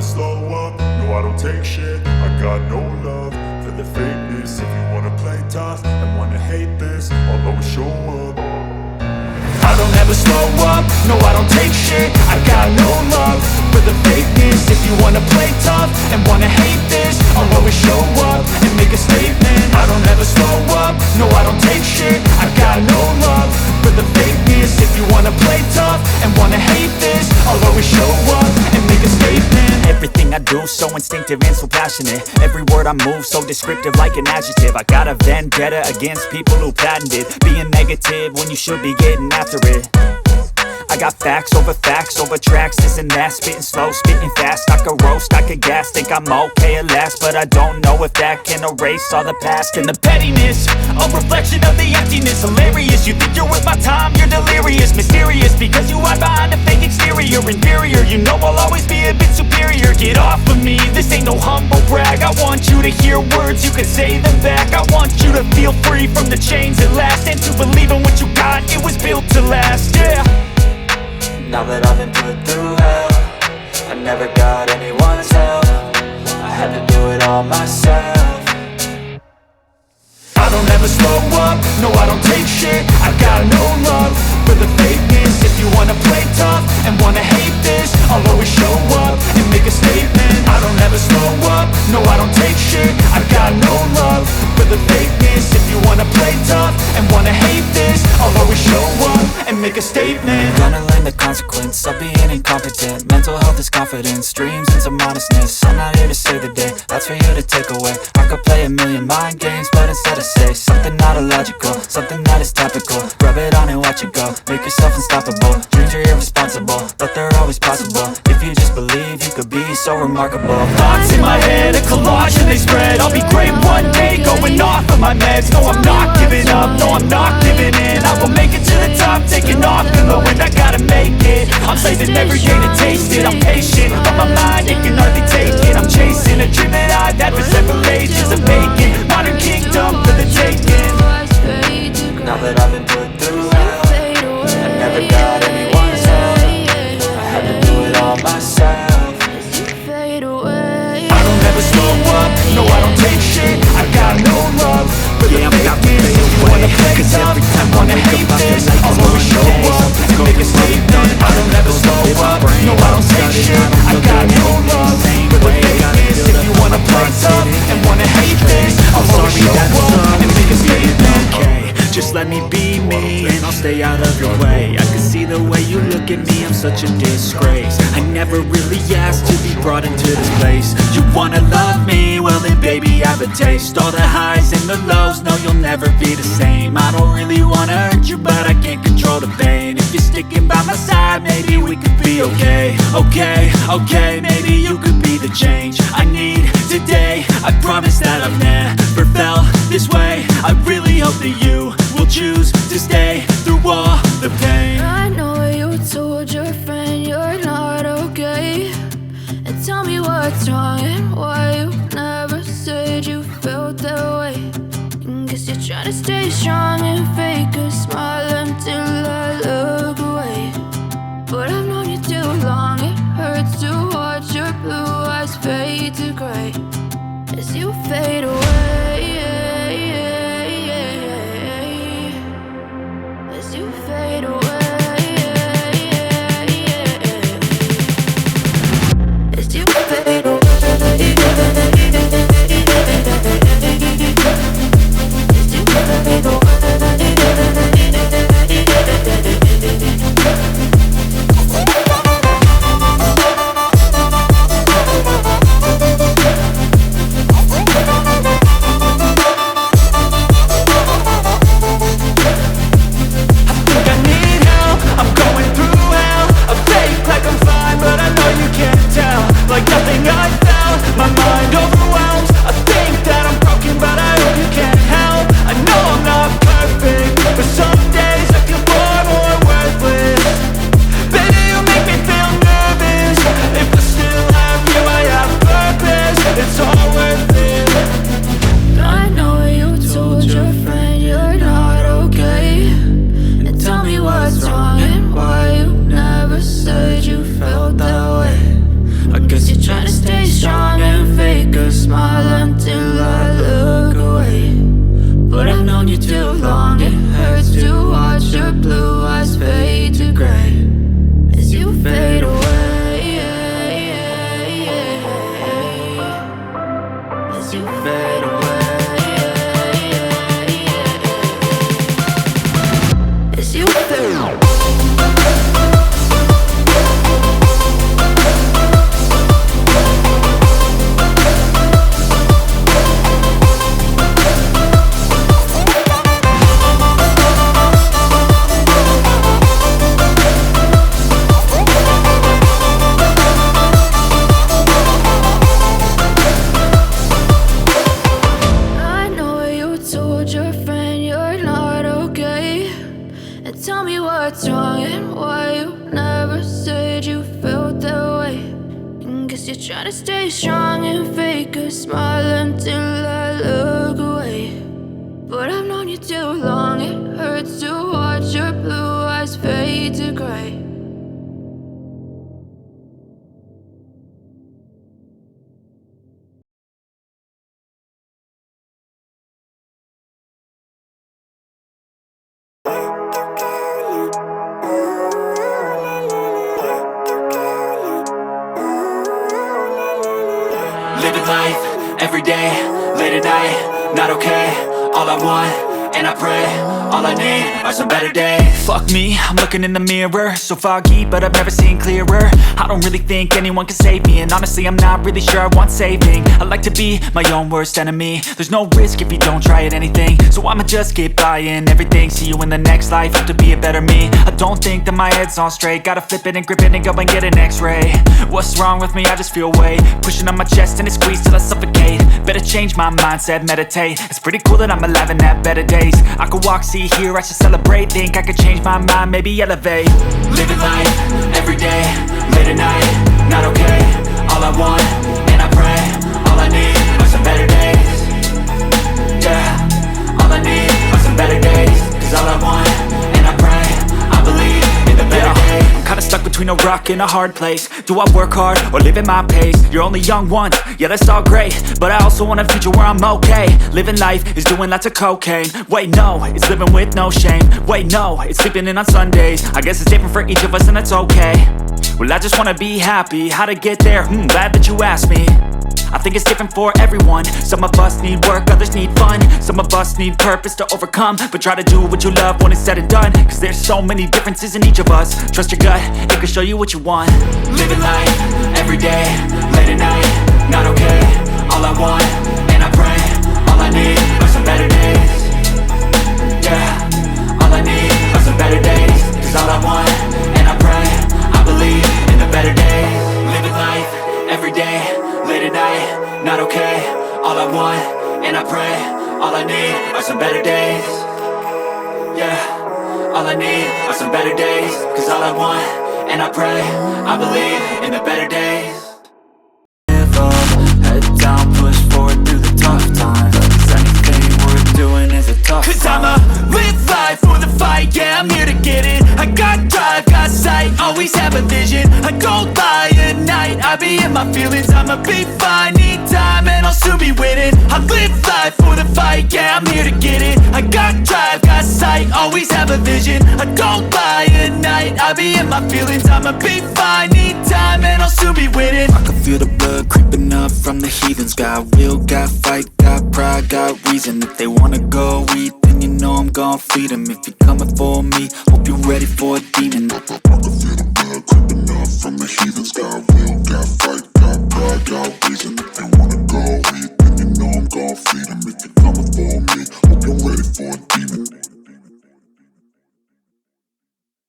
slow up, no I don't take shit. I got no love for the fakeness. If you wanna play tough and wanna hate this, I'll always show up. I don't ever slow up, no I don't take shit. I got no love for the fakeness. If you wanna play tough and wanna hate this, I'll always show up and make a statement. I don't ever slow up, no I don't take shit. I got no love for the fakeness. If you wanna play tough and wanna hate this, I'll always show up and make a statement. Everything I do so instinctive and so passionate. Every word I move so descriptive like an adjective. I got a vendetta against people who patented being negative when you should be getting after it. I got facts over tracks, this and that. Spitting slow, spitting fast, I could roast, I could gas. Think I'm okay at last, but I don't know if that can erase all the past. And the pettiness, a reflection of the emptiness. Hilarious, you think you're worth my time, you're delirious. Mysterious, because you hide behind a fake exterior. Inferior, you know I'll always be a bit superior. Get off of me, this ain't no humble brag. I want you to hear words, you can say them back. I want you to feel free from the chains at last, and to believe in what you got, it was built to last, yeah. Now that I've been put through hell, I never got anyone's help. I had to do it all myself. I don't ever slow up, no I don't take shit. I got no love for the fakeness. If you wanna play tough and wanna hate this, I'll always show up and make a statement. I don't ever slow up, no I don't take shit. I got no love for the fakeness. If you wanna play tough and wanna hate this, I'll always show up and make a statement. Gonna learn the consequence of being incompetent. Mental health is confidence, dreams and some honestness. I'm not here to save the day, that's for you to take away. I could play a million mind games, but instead I say something not illogical, something that is topical. Rub it on and watch it go, make yourself unstoppable. Dreams are irresponsible, but they're always possible. If you just believe, you could be so remarkable. Thoughts in my head, a collage and they spread. I'll be great one day, going off of my meds. No, I'm not giving up, no, I'm not giving in. I will make it to the top, taking off in the wind. I gotta make it, I'm saving every day to taste it. I'm patient, but my mind, it can hardly take it. I'm chasing a dream that I've had for several ages. I'm making modern kingdom for the taking. Now that I've been put through hell, I never got anyone's help. I had to do it all myself. I don't ever slow up, no I don't take shit. I got no love for the fakeness. If you wanna play tough and wanna hate this, I'll always show up and make a statement. I don't ever slow up, no I don't take shit. I got no love for the fakeness. If you wanna play tough and wanna hate this, I'll always show up and make a statement. Just let me be me, and I'll stay out of your way. I can see the way you look at me, I'm such a disgrace. I never really asked to be brought into this place. You wanna love me? Well then baby, have a taste. All the highs and the lows, no you'll never be the same. I don't really wanna hurt you, but I can't control the pain. If you're sticking by my side, maybe we could be okay. Okay, maybe you could be the change I need today. I promise that I've never felt this way. I really hope that you will choose to stay through all the pain. I know you told your friend you're not okay, and tell me what's wrong and why you never said you felt that way. And guess you're trying to stay strong and fake a smile until I look away. But I've known you too long, it hurts to watch your blue eyes fade to gray as you fade away. As you fade away, as you fade away, as you fade away. Like nothing else smile until I look away. But I've known you too long, it hurts to watch your blue eyes fade to gray as you fade away, as you fade away, as you fade away. Tell me what's wrong and why you never said you felt that way. And guess you're trying to stay strong and fake a smile until I look away. But I've known you too long, it hurts to watch your blue eyes fade to gray. Living life, everyday, late at night, not okay. All I want, and I pray, all I need are some better days. Fuck me, I'm looking in the mirror, so foggy, but I've never seen clearer. I don't really think anyone can save me, and honestly I'm not really sure I want saving. I like to be my own worst enemy. There's no risk if you don't try at anything, so I'ma just keep buying everything. See you in the next life, hope to be a better me. I don't think that my head's on straight, gotta flip it and grip it and go and get an x-ray. What's wrong with me? I just feel weight pushing on my chest and it squeezes till I suffocate. Better change my mindset, meditate. It's pretty cool that I'm alive and have better days. I could walk, see, hear, I should celebrate. Think I could change my mind, maybe elevate. Living life, everyday, late at night, not okay. All I want, and I pray, all I need are some better days. Yeah, all I need are some better days. Cause all I want, and I pray, I believe in the better days. I'm kinda stuck between a rock and a hard place. Do I work hard or live at my pace? You're only young once, yeah that's all great, but I also want a future where I'm okay. Living life is doing lots of cocaine. Wait no, it's living with no shame. Wait no, it's sleeping in on Sundays. I guess it's different for each of us and that's okay. Well I just wanna be happy, how to get there? Glad that you asked me. I think it's different for everyone. Some of us need work, others need fun. Some of us need purpose to overcome. But try to do what you love when it's said and done. Cause there's so many differences in each of us. Trust your gut, it can show you what you want. Living life, everyday, late at night, not okay. All I want, and I pray, all I need are some better days. Yeah, all I need are some better days. Cause all I want, and I pray, I believe in the better days. Living life, everyday, late at night, not okay. All I want, and I pray, all I need are some better days. Yeah, all I need are some better days. Cause all I want, and I pray, I believe in the better days. Give up, head down, push forward through the tough times. Cause anything worth doing is a tough Cause time. I'ma live life for the fight, yeah, I'm here to get it. I got drive, got sight, always have a vision. I don't lie at night, I be in my feelings. I'ma be fine, need time, and I'll soon be winning. I live life for the fight, yeah, I'm here to get it. I got drive, got sight, always have a vision. I don't lie at night, I be in my feelings. I'ma be fine, need time, and I'll soon be winning. I can feel the blood creeping up from the heathens. Got will, got fight, got pride, got reason. If they wanna go eat, then you know I'm gon' feed them. If you're coming for me, hope you're ready for a demon. I can feel the blood creeping up from the heathens. Got will, got fight, got pride, got reason. If they wanna go eat, then you know I'm gon' feed 'em.